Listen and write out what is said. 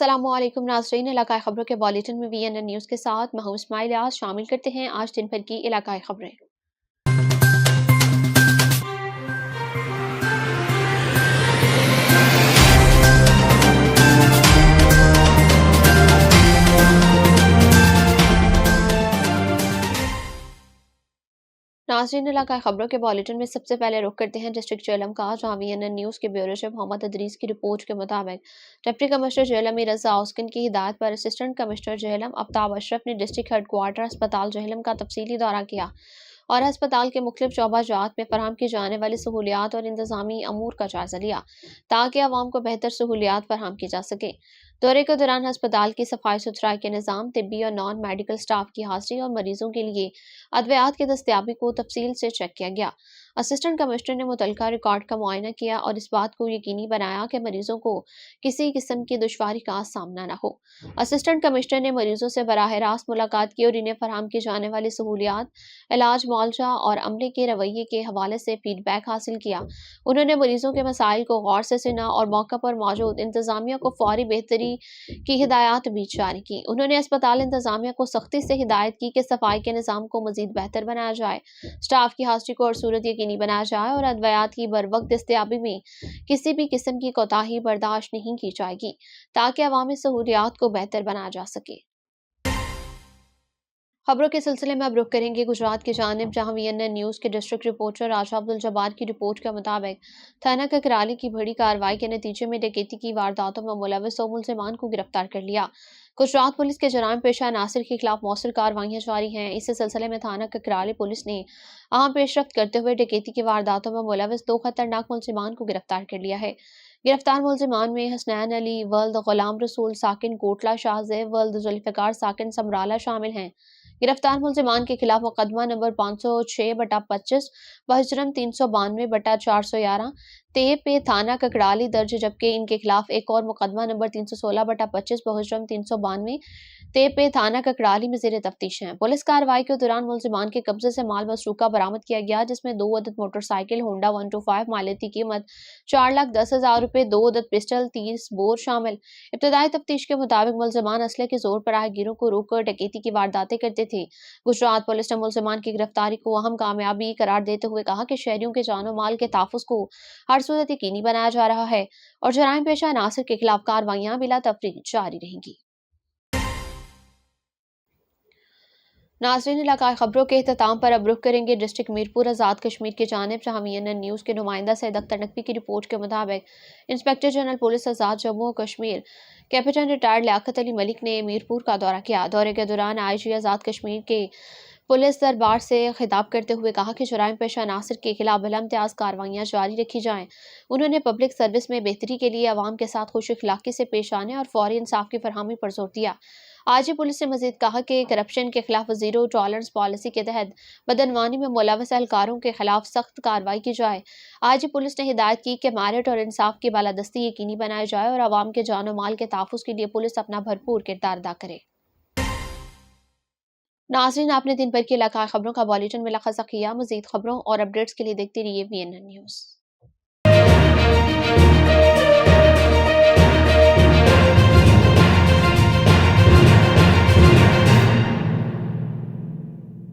अस्सलामुअलैकुम नाज़रीन, इलाकाई खबरों के बुलेटिन में वीएनएन न्यूज़ के साथ मैं हूं इस्माइल यास। शामिल करते हैं आज दिन भर की इलाकाई खबरें। नाज़रीन, इलाकाई खबरों के बुलेटिन में सबसे पहले रुख करते हैं डिस्ट्रिक्ट जेहलम का, जहां वीएनएन न्यूज़ के ब्यूरो चीफ मोहम्मद अदरीस की रिपोर्ट के मुताबिक डिप्टी कमिश्नर जेहलम रज़ा औस्किन की हिदायत पर असिस्टेंट कमिश्नर जेहलम आफ्ताब अशरफ ने डिस्ट्रिक्ट हेडक्वार्टर अस्पताल जेहलम का तफसीली दौरा किया और अस्पताल के मुख्तलिफ शोबाजात में फराहम की जाने वाली सहूलियात और इंतजामी अमूर का जायजा लिया ताकि आवाम को बेहतर सहूलियात फराहम की जा सके। दौरे के दौरान अस्पताल की सफाई सुथराई के निज़ाम, तिब्बी और नॉन मेडिकल स्टाफ की हाजिरी और मरीजों के लिए अद्वियात की दस्तियाबी को तफसील से चेक किया गया। असिस्टेंट कमिश्नर ने मुतलका रिकॉर्ड का मुआयना किया और इस बात को यकीनी बनाया कि मरीजों को किसी किस्म की दुश्वारी का सामना न हो। असिस्टेंट कमिश्नर ने मरीजों से बराह रास्त मुलाकात की और इन्हें फराहम की जाने वाली सहूलियात, इलाज, मुआवजा और अमले के रवैये के हवाले से फीडबैक हासिल किया। उन्होंने मरीजों के मसाइल को गौर से सुना और मौका पर मौजूद इंतजामिया को फौरी बेहतरी की हिदायत भी जारी की। उन्होंने अस्पताल इंतजामिया को सख्ती से हिदायत की कि सफाई के निज़ाम को मजीद बेहतर बनाया जाए, स्टाफ की हाजिरी को और सूरत यकीनी बनाया जाए और अद्वियात की बर वक्त दस्तियाबी में किसी भी किस्म की कोताही बर्दाश्त नहीं की जाएगी ताकि अवामी सहूलियात को बेहतर बनाया जा सके। खबरों के सिलसिले में अब रुख करेंगे गुजरात की जानिब, जहां वीएनएन न्यूज़ के डिस्ट्रिक्ट रिपोर्टर राजा अब्दुल जब्बार की रिपोर्ट के मुताबिक थाना ककराली की बड़ी कार्रवाई के नतीजे में डकैती की वारदातों में मुलविस 2 मुलजिमान को गिरफ्तार कर लिया। गुजरात पुलिस के जराइम पेशा नासिर के खिलाफ मौसर कार्रवाइयां जारी हैं। इसी सिलसिले में थाना ककराली पुलिस ने अहम पेशरफ्त करते हुए डकैती की वारदातों में मुलविस 2 खतरनाक मुलजिमान को गिरफ्तार कर लिया है। गिरफ्तार मुलजिमान में हसनैन अली वल्द गुलाम रसूल साकिन कोटला शाहजेब वल्द जुल्फिकार साकिन समराला शामिल हैं। गिरफ्तार मुलजिमान के खिलाफ मुकदमा नंबर 506/25 बहिजरम 392/411 तेब पे थाना ककराली दर्ज, जबकि इनके खिलाफ एक और मुकदमा नंबर 316/25 बहिजरम 392 तेब पे थाना ककराली में ज़ेर तफ्तीश हैं। पुलिस कार्रवाई के दौरान मुलजिमान के कब्जे से माल मसरूका बरामद किया गया, जिसमें 2 अदद मोटरसाइकिल होंडा 125 मालियती कीमत 4,10,000 रुपए, 2 अदद पिस्टल, 30 बोर शामिल। इब्तदाई तफ्तीश के मुताबिक मुलजिमान असले के जोर पर राहगीरों को रोककर डकैती की वारदातें करते थे। गुजरात पुलिस ने मुलजिमान की गिरफ्तारी को अहम कामयाबी करार देते हुए कहा कि शहरियों के जानो माल के तहफ़्फ़ुज़ को हर सूरत यकीनी बनाया जा रहा है और जराइम पेशा नासिर के खिलाफ कार्रवाइयां बिला तफरीक जारी रहेंगी। नाज़रीन, इलाकाई खबरों के अख्ताम पर अब रुख करेंगे डिस्ट्रिक्ट मीरपुर आज़ाद कश्मीर की जानिब, जहां वीएनएन न्यूज़ के नुमाइंदा सैयद अख्तर नकवी की रिपोर्ट के मुताबिक इंस्पेक्टर जनरल पुलिस आज़ाद जम्मू और कश्मीर कैप्टन रिटायर्ड लियाकत अली मलिक ने मीरपुर का दौरा किया। दौरे के दौरान आईजी आज़ाद कश्मीर के पुलिस दरबार से खिताब करते हुए कहा कि जराइम पेशा नासिर के खिलाफ बिलाइम्तियाज कार्रवाइयां जारी रखी जाएं। उन्होंने पब्लिक सर्विस में बेहतरी के लिए अवाम के साथ खुश अखलाकी से पेश आने और फौरी इंसाफ की फरहमी पर जोर दिया। आईजी पुलिस ने मजीद कहा कि करप्शन के खिलाफ जीरो टॉलरेंस पॉलिसी के तहत बदनवानी में मुलविस एहलकारों के खिलाफ सख्त कार्रवाई की जाए। आईजी पुलिस ने हिदायत की कि मेरिट और इंसाफ की बालादस्ती यकीनी बनाई जाए और अवाम के जानो माल के तहफ़्फ़ुज़ के लिए पुलिस अपना भरपूर किरदार अदा करे। नाज़रीन, आपने दिन भर की इलाकाई खबरों का बुलेटिन मुलाखज़ा किया। मज़ीद खबरों और अपडेट्स के लिए देखते रहिए वीएनएन न्यूज़।